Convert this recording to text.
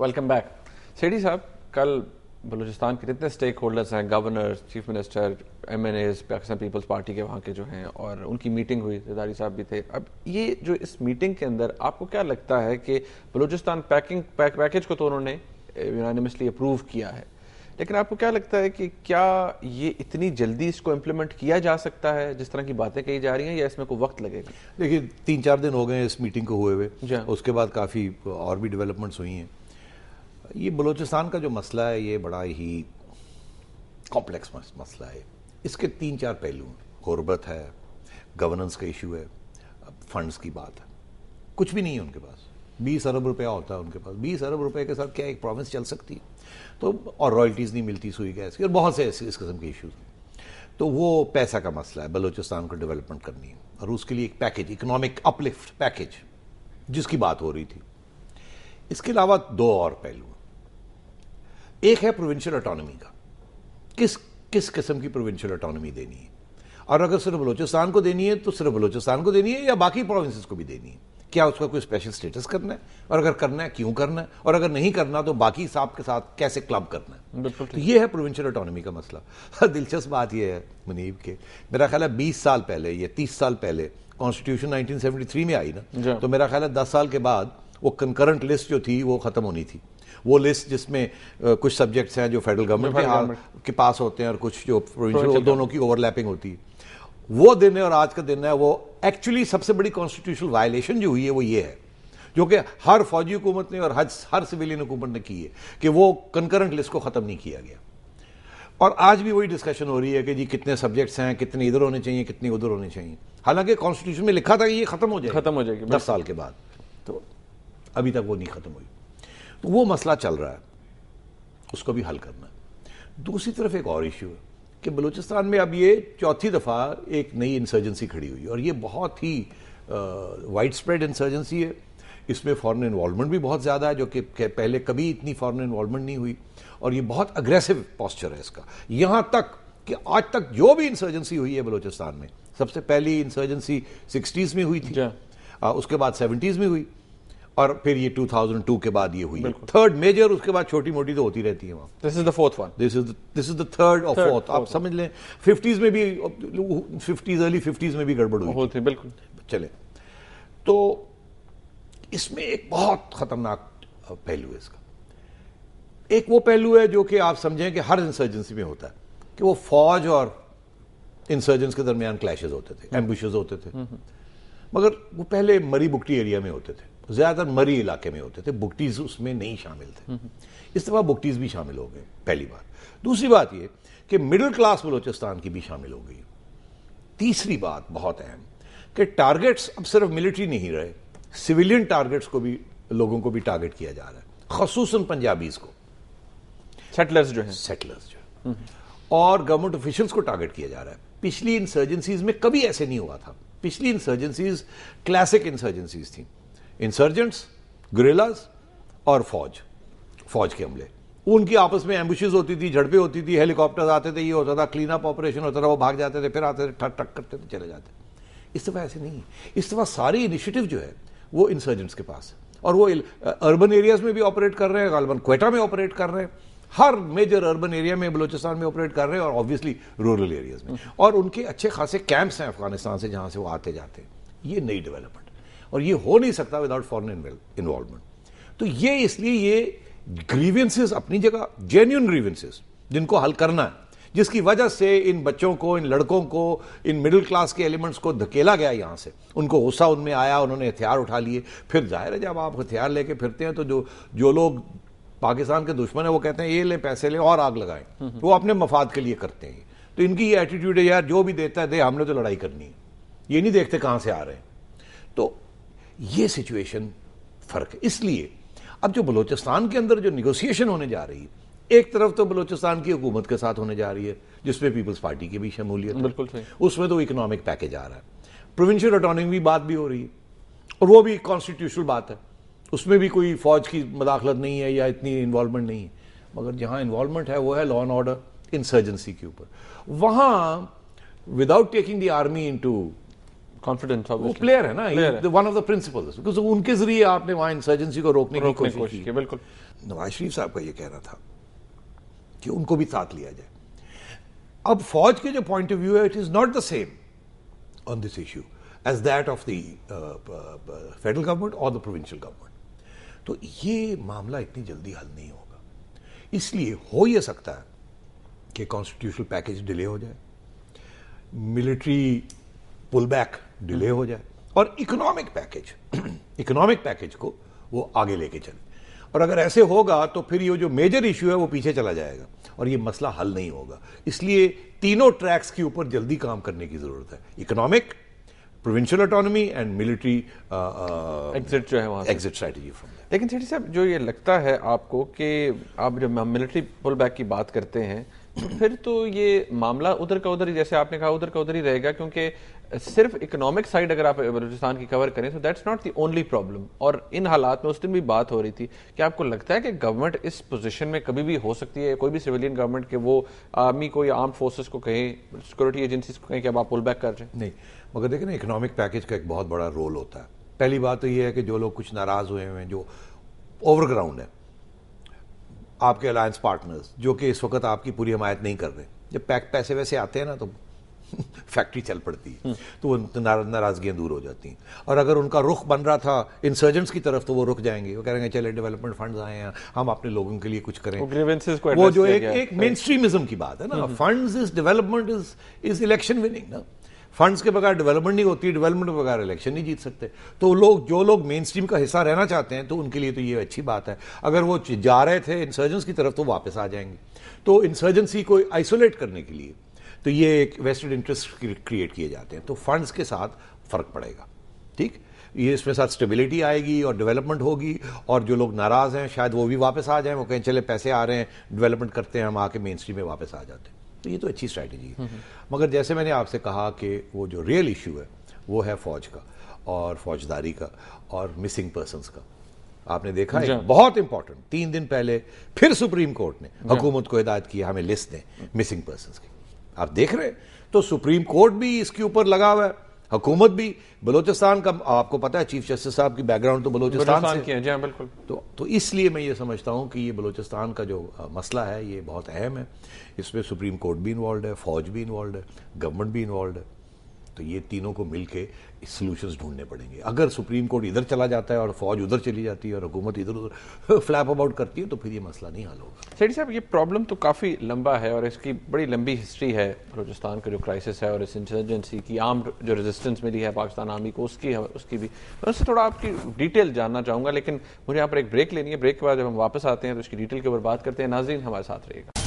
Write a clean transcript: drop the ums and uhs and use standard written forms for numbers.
Welcome back. सेठी साहब, कल बलूचिस्तान के जितने स्टेक होल्डर्स हैं, governor, chief minister, MNAs, Pakistan peoples party के वहाँ के जो हैं, और उनकी मीटिंग हुई, ज़रदारी साहब भी थे। अब ये जो इस मीटिंग के अंदर आपको क्या लगता है कि बलूचिस्तान पैकेज को तो उन्होंने यूनानिमसली अप्रूव किया है, लेकिन आपको क्या लगता है कि क्या ये इतनी जल्दी इसको इम्प्लीमेंट किया जा सकता है जिस तरह की बातें कही जा रही हैं, या इसमें कोई वक्त लगेगा? देखिए, 3-4 दिन हो गए इस मीटिंग को हुए हुए, उसके बाद काफ़ी और भी डेवलपमेंट्स हुई हैं। ये बलूचिस्तान का जो मसला है ये बड़ा ही कॉम्प्लेक्स मसला है। इसके 3-4 पहलू हैं। गुर्बत है, गवर्नेंस का इशू है, फंड्स की बात है। कुछ भी नहीं है उनके पास। 20 अरब रुपया होता है उनके पास। 20 अरब रुपए के साथ क्या एक प्रोविंस चल सकती है? तो और रॉयल्टीज़ नहीं मिलती सुई गैस की, और बहुत से इस किस्म के इशूज़ हैं। तो वो पैसा का मसला है, बलूचिस्तान को डेवलपमेंट करनी है, और उसके लिए एक पैकेज, इकोनॉमिक अपलिफ्ट पैकेज, जिसकी बात हो रही थी। इसके अलावा 2 और पहलू। एक है प्रोविंशियल ऑटोनॉमी का, किस किस्म की प्रोविंशियल ऑटोनॉमी देनी है, और अगर सिर्फ बलूचिस्तान को देनी है तो सिर्फ बलूचिस्तान को देनी है या बाकी प्रोविंसेस को भी देनी है? क्या उसका कोई स्पेशल स्टेटस करना है, और अगर करना है क्यों करना है, और अगर नहीं करना तो बाकी साहब के साथ कैसे क्लब करना है? तो ये है प्रोविंशियल ऑटोनॉमी का मसला। दिलचस्प बात यह है मुनीब के, मेरा ख्याल है 20 साल पहले या 30 साल पहले कॉन्स्टिट्यूशन 1973 में आई ना, तो मेरा ख्याल है 10 साल के बाद वो कंकरेंट लिस्ट जो थी वो खत्म होनी थी। वो लिस्ट जिसमें कुछ सब्जेक्ट्स हैं जो फेडरल गवर्नमेंट के पास होते हैं और कुछ जो प्रोविंशियल, दोनों की ओवरलैपिंग होती है। वो दिन है और आज का दिन है, वो एक्चुअली सबसे बड़ी कॉन्स्टिट्यूशनल वायलेशन जो हुई है वो ये है, जो कि हर फौजी हुकूमत ने और हर सिविलियन हुकूमत ने की है, कि वो कंकरेंट लिस्ट को खत्म नहीं किया गया। और आज भी वही डिस्कशन हो रही है कि जी कितने सब्जेक्ट्स हैं, कितने इधर होने चाहिए, कितने उधर होने चाहिए। हालांकि कॉन्स्टिट्यूशन में लिखा था कि ये खत्म हो जाएगी 10 साल के बाद, तो अभी तक वो नहीं खत्म हुई। तो वो मसला चल रहा है, उसको भी हल करना है। दूसरी तरफ एक और इश्यू है कि बलूचिस्तान में अब ये चौथी दफ़ा एक नई इंसर्जेंसी खड़ी हुई, और ये बहुत ही वाइड स्प्रेड इंसर्जेंसी है। इसमें फॉरेन इन्वॉल्वमेंट भी बहुत ज़्यादा है, जो कि पहले कभी इतनी फॉरेन इन्वॉल्वमेंट नहीं हुई, और ये बहुत अग्रेसिव पॉस्चर है इसका। यहाँ तक कि आज तक जो भी इंसर्जेंसी हुई है बलूचिस्तान में, सबसे पहली इंसर्जेंसी 60s में हुई थी, उसके बाद 70s में हुई, और फिर ये 2002 के बाद ये हुई, थर्ड मेजर। उसके बाद छोटी मोटी तो होती रहती है वहाँ। This is the fourth one, this is the third और फोर्थ। आप समझ लें 50s में भी, 50s अर्ली 50s में भी गड़बड़ हुई थी। बिल्कुल चले। तो इसमें एक बहुत खतरनाक पहलू है इसका। एक वो पहलू है जो कि आप समझें कि हर इंसर्जेंसी में होता है, कि वो फौज और इंसर्जेंट्स के दरमियान क्लैशेस होते थे, एम्बुशेस होते थे, मगर वो पहले मरी बुगटी एरिया में होते थे, ज्यादातर मरी इलाके में होते थे, बुगटीज उसमें नहीं शामिल थे। इस दफा बुगटीज भी शामिल हो गए, पहली बात। दूसरी बात ये कि मिडिल क्लास बलूचिस्तान की भी शामिल हो गई। तीसरी बात बहुत अहम, कि टारगेट्स अब सिर्फ मिलिट्री नहीं रहे, सिविलियन टारगेट्स को भी, लोगों को भी टारगेट किया जा रहा है, खसूसन पंजाबीज को, सेटलर्स जो है, और गवर्नमेंट ऑफिशियल्स को टारगेट किया जा रहा है। पिछली इंसर्जेंसीज में कभी ऐसे नहीं हुआ था। पिछली इंसर्जेंसीज क्लासिक इंसर्जेंसीज थी, इंसर्जेंट्स, गुरिल्लाज और फौज के हमले, उनकी आपस में एम्बुशेस होती थी, झड़पें होती थी, हेलीकॉप्टर्स आते थे, ये होता था, क्लीन अप ऑपरेशन होता था, वो भाग जाते थे, फिर आते थे, ठक ठक करते थे, चले जाते। इस दफा ऐसे नहीं है। इस दफा सारी इनिशिएटिव जो है वो इंसर्जेंट्स के पास है, और वो अर्बन एरियाज में भी ऑपरेट कर रहे हैं, गालिबन क्वेटा में ऑपरेट कर रहे हैं, हर मेजर अर्बन एरिया में बलूचिस्तान में ऑपरेट कर रहे हैं, और ऑब्वियसली रूरल एरियाज में, और उनके अच्छे खासे कैंप्स हैं अफगानिस्तान से जहां से वो आते जाते हैं। ये नई डेवलपमेंट, और ये हो नहीं सकता विदाउट फॉरेन इन्वॉल्वमेंट। तो ये इसलिए ये ग्रीवेंसेस अपनी जगह, जेन्युइन ग्रीवेंसेस जिनको हल करना है, जिसकी वजह से इन बच्चों को, इन लड़कों को, इन मिडिल क्लास के एलिमेंट्स को धकेला गया यहां से, उनको गुस्सा उनमें आया, उन्होंने हथियार उठा लिए। फिर जाहिर है जब आप हथियार लेके फिरते हैं तो जो लोग पाकिस्तान के दुश्मन है वो कहते हैं ये ले, पैसे ले और आग लगाएं, वो अपने मफाद के लिए करते हैं। तो इनकी ये एटीट्यूड है, यार जो भी देता है दे, हमने तो लड़ाई करनी है, ये नहीं देखते कहां से आ रहे हैं। तो ये सिचुएशन फर्क है। इसलिए अब जो बलूचिस्तान के अंदर जो निगोसिएशन होने जा रही है, एक तरफ तो बलूचिस्तान की हुकूमत के साथ होने जा रही है, जिसमें पीपल्स पार्टी की भी शमूलियत, बिल्कुल सही, उसमें तो इकोनॉमिक पैकेज आ रहा है, प्रोविंशियल ऑटोनॉमी बात भी हो रही है, और वो भी कॉन्स्टिट्यूशनल बात है, उसमें भी कोई फौज की मदाखलत नहीं है या इतनी इन्वॉल्वमेंट नहीं है। मगर जहां इन्वॉल्वमेंट है वो है लॉ एंड ऑर्डर, इंसर्जेंसी के ऊपर। वहां without taking the army into confidence, वो प्लेयर है ना, one of the principles, because उनके जरिए आपने वहां इंसर्जेंसी को रोकने की कोशिश की। बिल्कुल। नवाज शरीफ साहब का ये कहना था कि उनको भी साथ लिया जाए। अब फौज के जो पॉइंट ऑफ व्यू है, it is not the same on this issue as that of the federal government और द प्रोविंशियल गवर्नमेंट। तो ये मामला इतनी जल्दी हल नहीं होगा, इसलिए हो यह सकता है कि कॉन्स्टिट्यूशनल पैकेज डिले हो जाए, मिलिट्री पुल बैक डिले हो जाए, और इकोनॉमिक पैकेज को वो आगे लेके चले। और अगर ऐसे होगा तो फिर ये जो मेजर इश्यू है वो पीछे चला जाएगा और ये मसला हल नहीं होगा। इसलिए तीनों ट्रैक्स के ऊपर जल्दी काम करने की जरूरत है, economic, provincial autonomy and military exit जो है वहां एग्जिट स्ट्रेटजी फ्रॉम दैट। लेकिन सेठी साहब, जो ये लगता है आपको कि आप जब मिलिट्री पुल बैक की बात करते हैं तो फिर तो ये मामला उधर का उधर ही, जैसे आपने कहा, उधर का उधर ही रहेगा, क्योंकि सिर्फ इकोनॉमिक साइड अगर आप बलूचिस्तान की कवर करें तो that's not the only problem. और इन हालात में उस दिन भी बात हो रही थी कि आपको लगता है कि गवर्नमेंट इस पोजीशन में कभी भी हो सकती है, कोई भी सिविलियन गवर्नमेंट के वो आर्मी को या आर्म फोर्सेस को कहें, सिक्योरिटी एजेंसीज को कहें कि अब आप पुल बैक कर रहे हैं? नहीं, मगर देखिए ना, इकोनॉमिक पैकेज का एक बहुत बड़ा रोल होता है। पहली बात तो ये है कि जो लोग कुछ नाराज हुए हैं, जो ओवरग्राउंड है, आपके अलायंस पार्टनर्स जो कि इस वक्त आपकी पूरी हमायत नहीं कर रहे, जब पैसे वैसे आते हैं ना तो फैक्ट्री चल पड़ती है, तो वो नाराजगियां दूर हो जाती हैं। और अगर उनका रुख बन रहा था इंसर्जेंट्स की तरफ तो वो रुक जाएंगे, वो कहेंगे चले डेवलपमेंट फंड्स आए हैं, हम अपने लोगों के लिए कुछ करें। वो जो एक मेन स्ट्रीमिज्म की बात है ना, funds is development is election winning ना। फंड्स के बगैर डेवलपमेंट नहीं होती, डेवलपमेंट के बगैर इलेक्शन नहीं जीत सकते। तो जो लोग मेन स्ट्रीम का हिस्सा रहना चाहते हैं तो उनके लिए तो ये अच्छी बात है। अगर वो जा रहे थे इंसर्जेंट्स की तरफ तो वापस आ जाएंगे। तो इंसर्जेंसी को आइसोलेट करने के लिए तो ये एक वेस्टेड इंटरेस्ट क्रिएट किए जाते हैं, तो फंड्स के साथ फर्क पड़ेगा। ठीक, ये इसमें साथ स्टेबिलिटी आएगी और डेवलपमेंट होगी, और जो लोग नाराज हैं शायद वो भी वापस आ जाएं, वो कहें चले पैसे आ रहे हैं, डेवलपमेंट करते हैं, हम आके मेन स्ट्रीम में वापस आ जाते हैं। तो ये तो अच्छी स्ट्रैटेजी है। मगर जैसे मैंने आपसे कहा कि वो जो रियल इशू है वो है फौज का और फौजदारी का और मिसिंग पर्सन्स का। आपने देखा है बहुत इंपॉर्टेंट, 3 दिन पहले फिर सुप्रीम कोर्ट ने हुकूमत को हिदायत की हमें लिस्ट दें मिसिंग पर्सन्स की। आप देख रहे हैं, तो सुप्रीम कोर्ट भी इसके ऊपर लगा हुआ है, हुकूमत भी। बलोचिस्तान का आपको पता है, चीफ जस्टिस साहब की बैकग्राउंड तो बलोचिस्तान से है। जी बिल्कुल। तो इसलिए मैं ये समझता हूं कि ये बलोचिस्तान का जो मसला है ये बहुत अहम है। इसमें सुप्रीम कोर्ट भी इन्वॉल्व है, फौज भी इन्वॉल्व है, गवर्नमेंट भी इन्वॉल्व है। तो ये तीनों को मिलके सॉल्यूशंस ढूंढने पड़ेंगे। अगर सुप्रीम कोर्ट इधर चला जाता है और फौज उधर चली जाती है और हुकूमत इधर उधर फ्लैप अबाउट करती है तो फिर ये मसला नहीं हल होगा। सेठी साहब, ये प्रॉब्लम तो काफ़ी लंबा है और इसकी बड़ी लंबी हिस्ट्री है। बलूचिस्तान का जो क्राइसिस है और इस इंसर्जेंसी की आम जो रेजिस्टेंस मिली है पाकिस्तान आर्मी को, उसकी भी मैं उससे थोड़ा आपकी डिटेल जानना चाहूँगा। लेकिन मुझे यहाँ पर एक ब्रेक लेनी है। ब्रेक के बाद जब हम वापस आते हैं तो इसकी डिटेल के ऊपर बात करते हैं। नाज़रीन, हमारे साथ रहेगा।